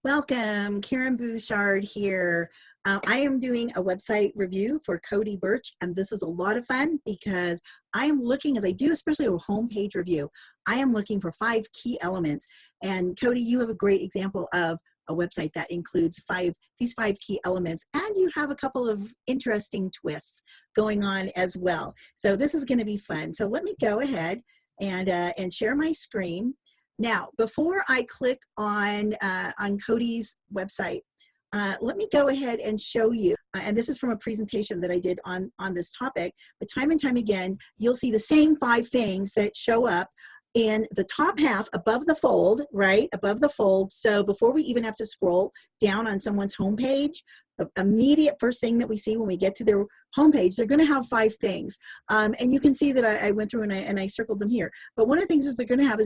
Welcome, Karen Bouchard here. I am doing a website review for Cody Birch, and this is a lot of fun because I am looking, as I do, especially a homepage review, I am looking for 5 key elements. And Cody, you have a great example of a website that includes these five key elements, and you have a couple of interesting twists going on as well. So this is going to be fun. So let me go ahead and share my screen. Now, before I click on Cody's website, let me go ahead and show you, and this is from a presentation that I did on this topic, but time and time again, you'll see the same 5 things that show up in the top half above the fold, right? Above the fold. So before we even have to scroll down on someone's homepage, the immediate first thing that we see when we get to their homepage, they're going to have 5 things. And you can see that I went through and I circled them here. But one of the things is they're going to have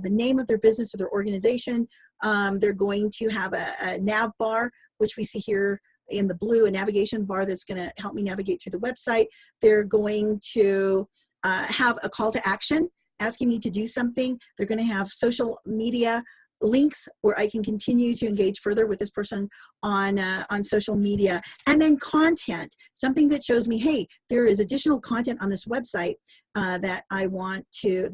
the name of their business or their organization. They're going to have a nav bar, which we see here in the blue, a navigation bar that's going to help me navigate through the website. They're going to have a call to action asking me to do something. They're going to have social media links where I can continue to engage further with this person on social media, and then content, something that shows me, hey, there is additional content on this website that I want to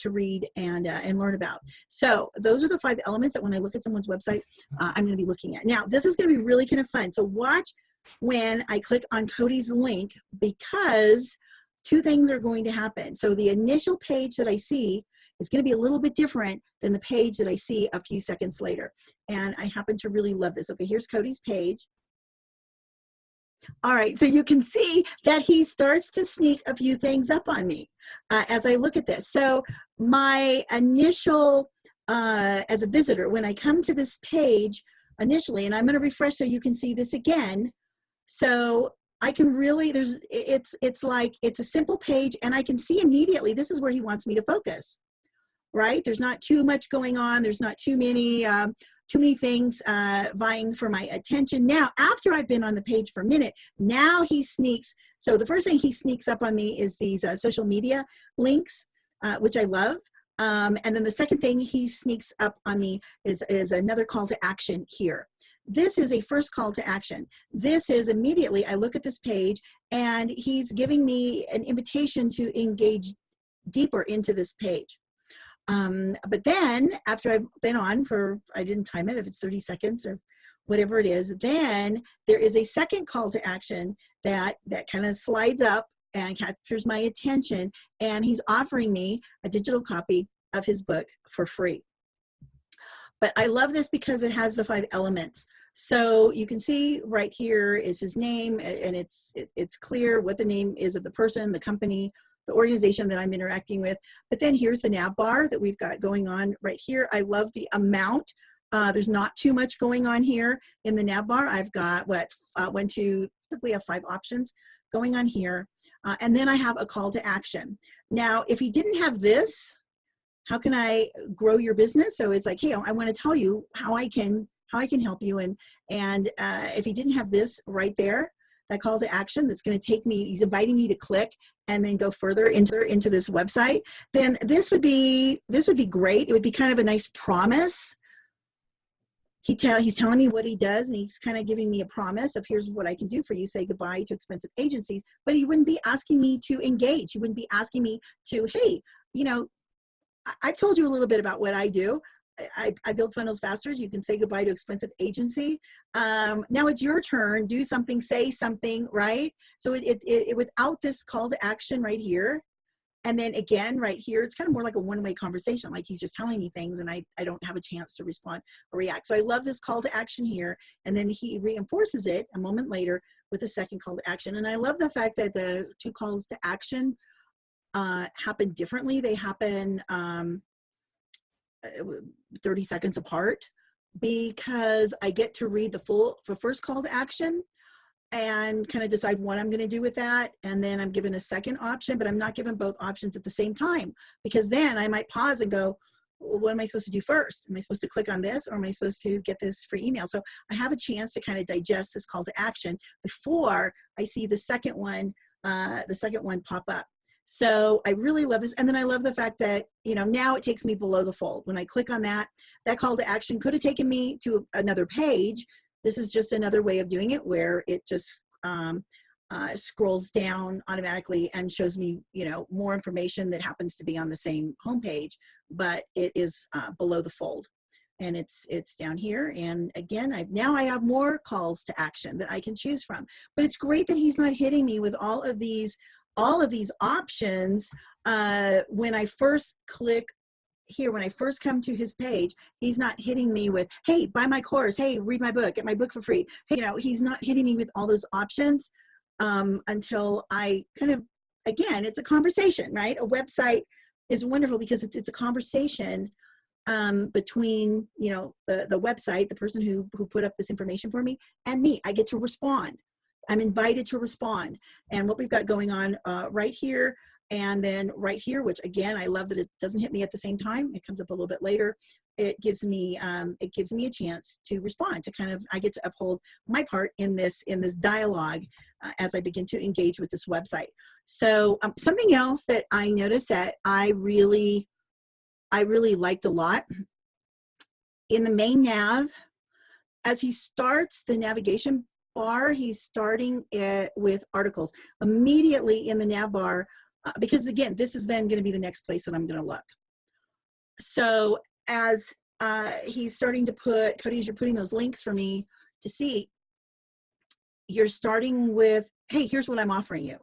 read and learn about. So those are the 5 elements that when I look at someone's website, I'm going to be looking at. Now, this is going to be really kind of fun. So watch when I click on Cody's link, because 2 things are going to happen. So the initial page that I see is going to be a little bit different than the page that I see a few seconds later. And I happen to really love this. Okay, here's Cody's page. All right, so you can see that he starts to sneak a few things up on me as I look at this. So my initial, as a visitor, when I come to this page initially, and I'm going to refresh so you can see this again. So I can really, it's like, it's a simple page, and I can see immediately this is where he wants me to focus, right? There's not too much going on. There's not too many things vying for my attention. Now, after I've been on the page for a minute, now he sneaks. So the first thing he sneaks up on me is these social media links, which I love. And then the second thing he sneaks up on me is another call to action here. This is a first call to action. This is immediately, I look at this page and he's giving me an invitation to engage deeper into this page. But then after I've been on for, I didn't time it, if it's 30 seconds or whatever it is, then there is a second call to action that kind of slides up and captures my attention. And he's offering me a digital copy of his book for free. But I love this because it has the 5 elements. So you can see right here is his name, and it's clear what the name is of the person, the company, the organization that I'm interacting with. But then here's the nav bar that we've got going on right here. I love the amount. There's not too much going on here in the nav bar. I've got typically have 5 options going on here. And then I have a call to action. Now, if he didn't have this, how can I grow your business? So it's like, hey, I want to tell you how I can help you. And if he didn't have this right there, that call to action that's going to take me, he's inviting me to click and then go further into this website, then this would be great. It would be kind of a nice promise. He's telling me what he does, and he's kind of giving me a promise of, here's what I can do for you. Say goodbye to expensive agencies. But he wouldn't be asking me to engage. He wouldn't be asking me to, hey, I've told you a little bit about what I do. I build funnels faster. You can say goodbye to expensive agency. Now it's your turn. Do something, say something, right? So it without this call to action right here, and then again right here, it's kind of more like a one-way conversation. Like he's just telling me things, and I don't have a chance to respond or react. So I love this call to action here, and then he reinforces it a moment later with a second call to action. And I love the fact that the 2 calls to action happen differently. They happen 30 seconds apart, because I get to read the first call to action and kind of decide what I'm going to do with that. And then I'm given a second option, but I'm not given both options at the same time, because then I might pause and go, well, what am I supposed to do first? Am I supposed to click on this, or am I supposed to get this free email? So I have a chance to kind of digest this call to action before I see the second one pop up. So I really love this. And then I love the fact that, you know, now it takes me below the fold. When I click on that, that call to action could have taken me to another page. This is just another way of doing it where it just scrolls down automatically and shows me, you know, more information that happens to be on the same homepage, but it is below the fold. And it's down here. And again, now I have more calls to action that I can choose from. But it's great that he's not hitting me with all of these options. When I first click here, when I first come to his page, he's not hitting me with, hey, buy my course, hey, read my book, get my book for free. Hey, you know, he's not hitting me with all those options until I kind of, again, it's a conversation, right? A website is wonderful because it's a conversation between, you know, the website, the person who put up this information for me, and me. I get to respond. I'm invited to respond. And what we've got going on right here, and then right here, which again, I love that it doesn't hit me at the same time. It comes up a little bit later. It gives me a chance to respond, to kind of, I get to uphold my part in this dialogue as I begin to engage with this website. So something else that I noticed that I really liked a lot in the main nav, as he starts the navigation bar, he's starting it with articles immediately in the nav bar, because again, this is then going to be the next place that I'm going to look. So as he's starting to put, Cody, as you're putting those links for me to see, you're starting with, hey, here's what I'm offering you.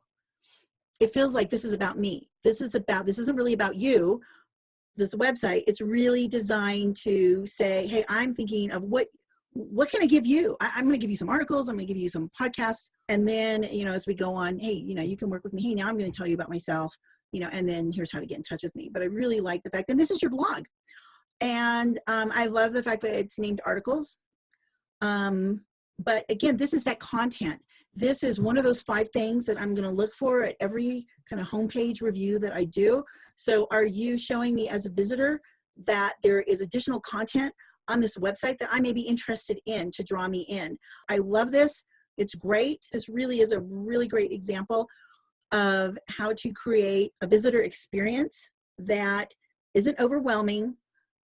It feels like this is about me. This isn't really about you, this website. It's really designed to say, hey, I'm thinking of what can I give you? I'm going to give you some articles. I'm going to give you some podcasts. And then, you know, as we go on, hey, you know, you can work with me. Hey, now I'm going to tell you about myself, you know, and then here's how to get in touch with me. But I really like the fact that this is your blog. And I love the fact that it's named articles. But again, this is that content. This is one of those 5 things that I'm going to look for at every kind of homepage review that I do. So are you showing me as a visitor that there is additional content on this website that I may be interested in to draw me in? I love this. It's great. This really is a really great example of how to create a visitor experience that isn't overwhelming,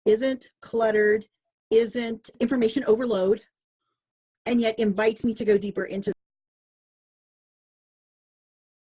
isn't cluttered, isn't information overload, and yet invites me to go deeper into